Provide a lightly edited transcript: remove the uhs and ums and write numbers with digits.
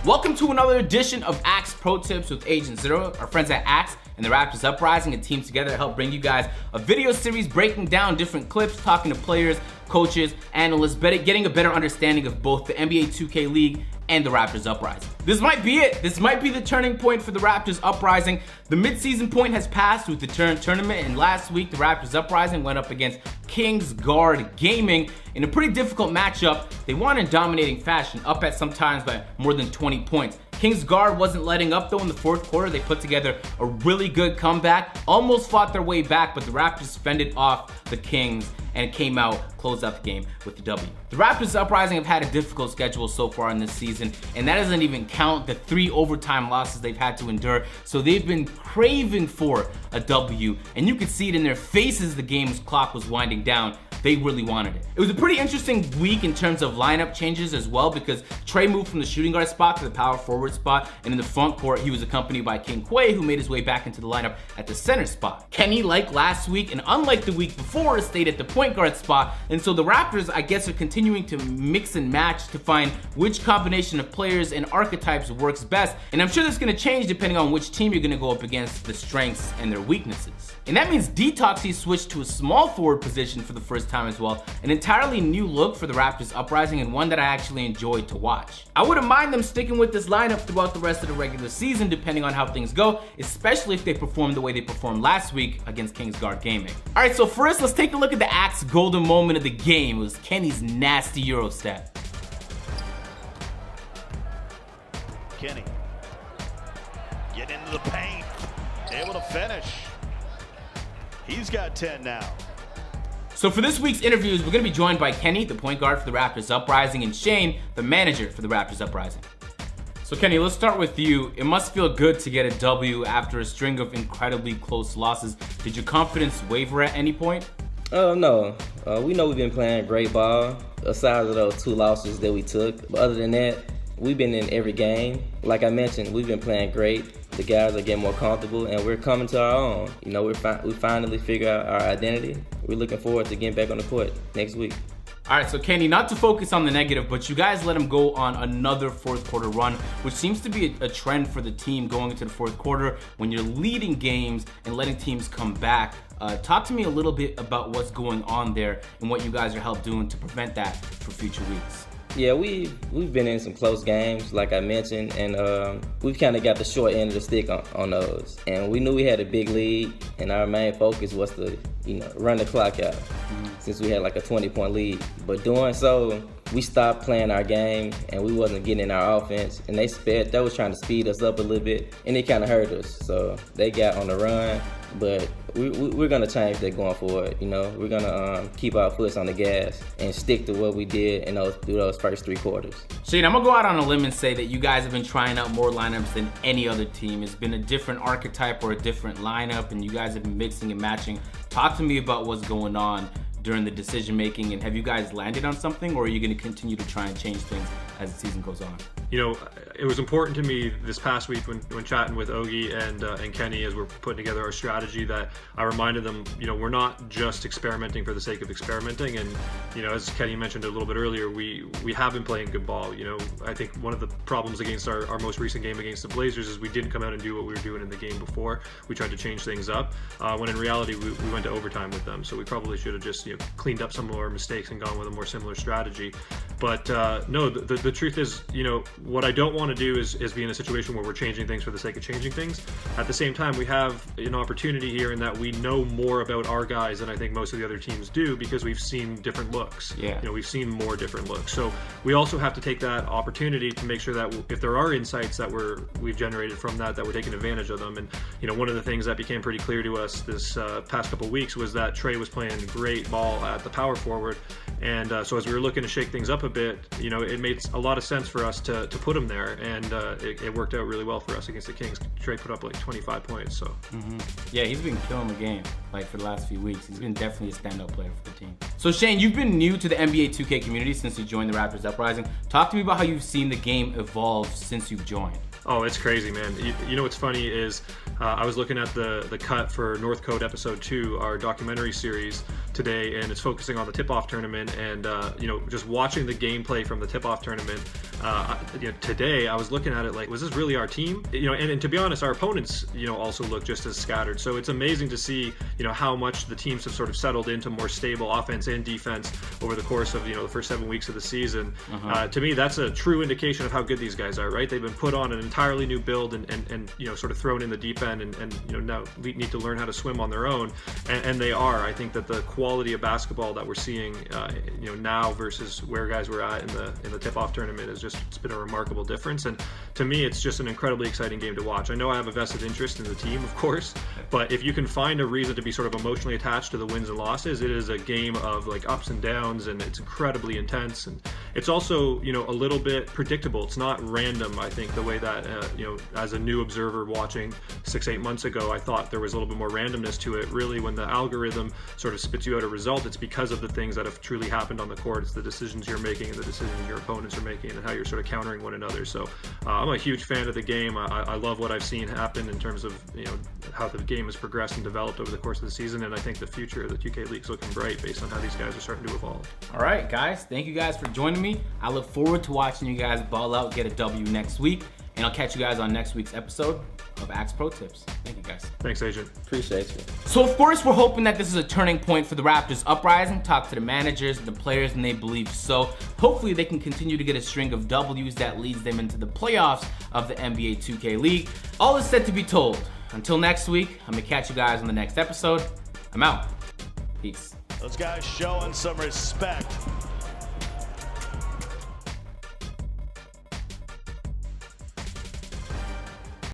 Welcome to another edition of Axe Pro Tips with Agent Zero. Our friends at Axe and the Raptors Uprising and team together to help bring you guys a video series breaking down different clips, talking to players, coaches, analysts, getting a better understanding of both the NBA 2K League and the Raptors Uprising. This might be it. This might be the turning point for the Raptors Uprising. The mid-season point has passed with the tournament, and last week the Raptors Uprising went up against Kingsguard Gaming in a pretty difficult matchup. They won in dominating fashion, up at sometimes by more than 20 points. Kingsguard wasn't letting up though in the fourth quarter. They put together a really good comeback, almost fought their way back, but the Raptors fended off the Kings and came out, closed out the game with the W. The Raptors Uprising have had a difficult schedule so far in this season, and that doesn't even count the 3 overtime losses they've had to endure. So they've been craving for a W, and you could see it in their faces the game's clock was winding down. They really wanted it. It was a pretty interesting week in terms of lineup changes as well, because Trey moved from the shooting guard spot to the power forward spot, and in the front court he was accompanied by King Quay, who made his way back into the lineup at the center spot. Kenny, like last week and unlike the week before, stayed at the point guard spot, and so the Raptors, I guess, are continuing to mix and match to find which combination of players and archetypes works best, and I'm sure that's going to change depending on which team you're going to go up against, the strengths and their weaknesses. And that means Detoxy switched to a small forward position for the first time as well, an entirely new look for the Raptors Uprising and one that I actually enjoyed to watch. I wouldn't mind them sticking with this lineup throughout the rest of the regular season depending on how things go, especially if they perform the way they performed last week against Kingsguard Gaming. Alright, so first let's take a look at the Axe golden moment of the game. It was Kenny's nasty Euro step. Kenny, get into the paint, able to finish. He's got 10 now. So for this week's interviews, we're going to be joined by Kenny, the point guard for the Raptors Uprising, and Shane, the manager for the Raptors Uprising. So Kenny, let's start with you. It must feel good to get a W after a string of incredibly close losses. Did your confidence waver at any point? No. We know we've been playing great ball, aside of those 2 losses that we took. But other than that, we've been in every game. Like I mentioned, we've been playing great. The guys are getting more comfortable, and we're coming to our own. You know, we finally figure out our identity. We're looking forward to getting back on the court next week. All right, so Kenny, not to focus on the negative, but you guys let him go on another fourth quarter run, which seems to be a trend for the team going into the fourth quarter when you're leading games and letting teams come back. Talk to me a little bit about what's going on there and what you guys are helping doing to prevent that for future weeks. Yeah, we've been in some close games, like I mentioned, and we've kind of got the short end of the stick on those. And we knew we had a big lead, and our main focus was to, run the clock out, since we had like a 20-point lead. But doing so, we stopped playing our game, and we wasn't getting in our offense. And they was trying to speed us up a little bit, and it kind of hurt us. So they got on the run, but we're gonna change that going forward. We're gonna keep our foot on the gas and stick to what we did through those first 3 quarters. Shane, I'm gonna go out on a limb and say that you guys have been trying out more lineups than any other team. It's been a different archetype or a different lineup, and you guys have been mixing and matching. Talk to me about what's going on during the decision making, and have you guys landed on something, or are you going to continue to try and change things as the season goes on? It was important to me this past week when chatting with Ogie and Kenny as we're putting together our strategy, that I reminded them, we're not just experimenting for the sake of experimenting. And as Kenny mentioned a little bit earlier, we have been playing good ball. I think one of the problems against our most recent game against the Blazers is we didn't come out and do what we were doing in the game before. We tried to change things up when in reality we went to overtime with them. So we probably should have just cleaned up some of our mistakes and gone with a more similar strategy. But no, the truth is, what I don't want to do is be in a situation where we're changing things for the sake of changing things. At the same time, we have an opportunity here in that we know more about our guys than I think most of the other teams do, because we've seen different looks. Yeah. We've seen more different looks. So we also have to take that opportunity to make sure that if there are insights that we've generated from that we're taking advantage of them. And one of the things that became pretty clear to us this past couple of weeks was that Trey was playing great ball at the power forward, and so as we were looking to shake things up a bit, it made a lot of sense for us to put him there, and it worked out really well for us against the Kings. Trey put up like 25 points. So yeah, he's been killing the game for the last few weeks. He's been definitely a standout player for the team. So Shane, you've been new to the NBA 2K community since you joined the Raptors Uprising. Talk to me about how you've seen the game evolve since you've joined. Oh, it's crazy, man. You know what's funny is I was looking at the cut for North Code Episode 2, our documentary series today, and it's focusing on the tip-off tournament. and just watching the gameplay from the tip-off tournament today, I was looking at it like, was this really our team? And to be honest, our opponents also look just as scattered. So it's amazing to see how much the teams have sort of settled into more stable offense and defense over the course of the first 7 weeks of the season. To me, that's a true indication of how good these guys are, right? They've been put on an entirely new build and sort of thrown in the deep end and now need to learn how to swim on their own, and they are. I think that the quality of basketball that we're seeing now versus where guys were at in the tip-off tournament is just, it's been a remarkable difference. And to me, it's just an incredibly exciting game to watch. I know I have a vested interest in the team, of course, but if you can find a reason to be sort of emotionally attached to the wins and losses, it is a game of like ups and downs, and it's incredibly intense, and it's also a little bit predictable. It's not random. I think the way that as a new observer watching 6-8 months ago, I thought there was a little bit more randomness to it. Really, when the algorithm sort of spits you out a result, it's because of the things that have truly happened on the court. It's the decisions you're making and the decisions your opponents are making and how you're sort of countering one another. So I'm a huge fan of the game. I love what I've seen happen in terms of how the game has progressed and developed over the course of the season, and I think the future of the 2K League is looking bright based on how these guys are starting to evolve. All right, guys, thank you guys for joining me. I look forward to watching you guys ball out, get a W next week, and I'll catch you guys on next week's episode of Axe Pro Tips. Thank you, guys. Thanks, Agent. Appreciate you. So, of course, we're hoping that this is a turning point for the Raptors Uprising. Talk to the managers, the players, and they believe so. Hopefully, they can continue to get a string of W's that leads them into the playoffs of the NBA 2K League. All is set to be told. Until next week, I'm going to catch you guys on the next episode. I'm out. Peace. Those guys showing some respect.